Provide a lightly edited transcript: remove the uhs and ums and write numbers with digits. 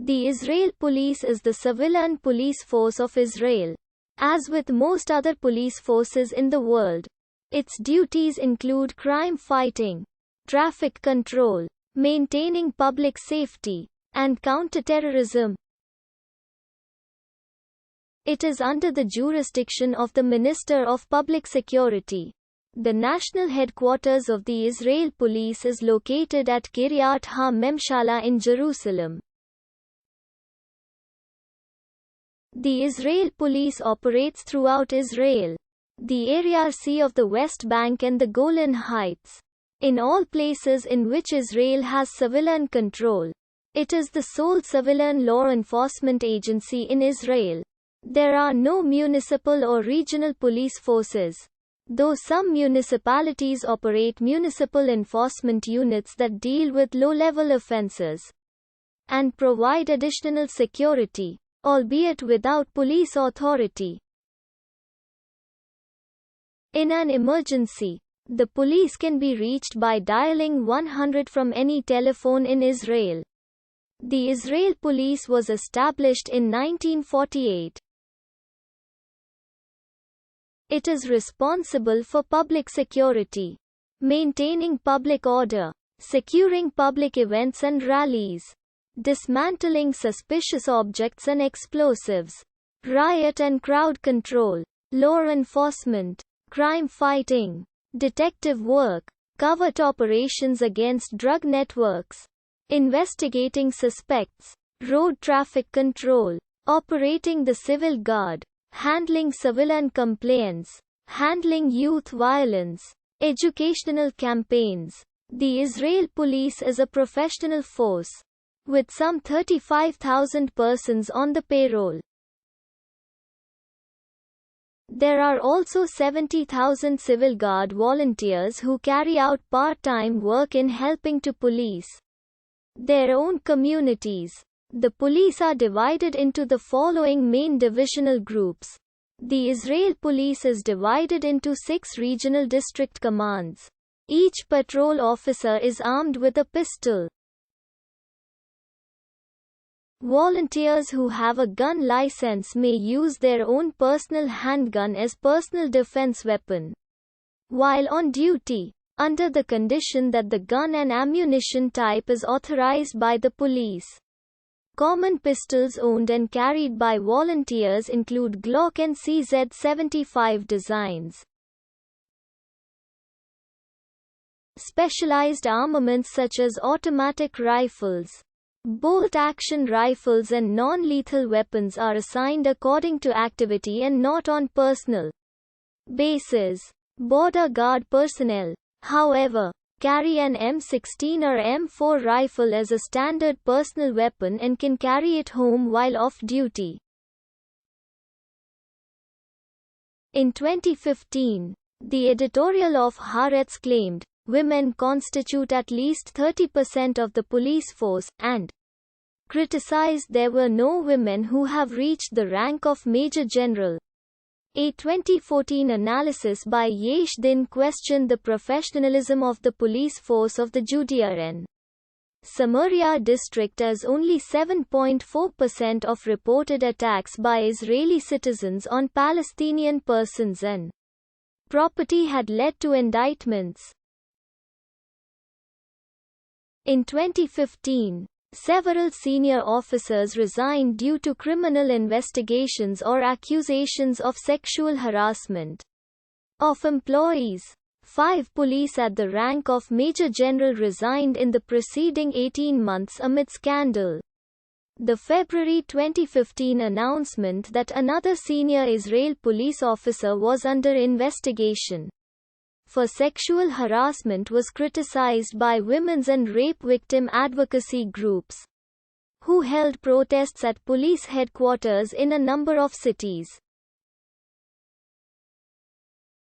The Israel Police is the civilian police force of Israel. As with most other police forces in the world, its duties include crime fighting, traffic control, maintaining public safety, and counterterrorism. It is under the jurisdiction of the Minister of Public Security. The national headquarters of the Israel Police is located at Kiryat HaMemshala in Jerusalem. The Israel Police operates throughout Israel, the Area C of the West Bank and the Golan Heights. In all places in which Israel has civilian control, it is the sole civilian law enforcement agency in Israel. There are no municipal or regional police forces, though some municipalities operate municipal enforcement units that deal with low-level offenses and provide additional security, albeit without police authority. In an emergency, the police can be reached by dialing 100 from any telephone in Israel. The Israel Police was established in 1948. It is responsible for public security, maintaining public order, securing public events and rallies, dismantling suspicious objects and explosives, riot and crowd control, law enforcement, crime fighting, detective work, covert operations against drug networks, investigating suspects, road traffic control, operating the civil guard, handling civilian complaints, handling youth violence, educational campaigns. The Israel Police is a professional force, with some 35,000 persons on the payroll. There are also 70,000 civil guard volunteers who carry out part-time work in helping to police their own communities. The police are divided into the following main divisional groups. The Israel Police is divided into 6 regional district commands. Each patrol officer is armed with a pistol. Volunteers who have a gun license may use their own personal handgun as personal defense weapon while on duty, under the condition that the gun and ammunition type is authorized by the police. Common pistols owned and carried by volunteers include Glock and CZ-75 designs. Specialized armaments such as automatic rifles, bolt-action rifles and non-lethal weapons are assigned according to activity and not on personal basis. Border Guard personnel, however, carry an M16 or M4 rifle as a standard personal weapon and can carry it home while off duty. In 2015, the editorial of Haaretz claimed, women constitute at least 30% of the police force, and criticized there were no women who have reached the rank of Major General. A 2014 analysis by Yesh Din questioned the professionalism of the police force of the Judea and Samaria district, as only 7.4% of reported attacks by Israeli citizens on Palestinian persons and property had led to indictments. In 2015, several senior officers resigned due to criminal investigations or accusations of sexual harassment of employees. 5 police at the rank of Major General resigned in the preceding 18 months amid scandal. The February 2015 announcement that another senior Israel police officer was under investigation for sexual harassment was criticized by women's and rape victim advocacy groups, who held protests at police headquarters in a number of cities.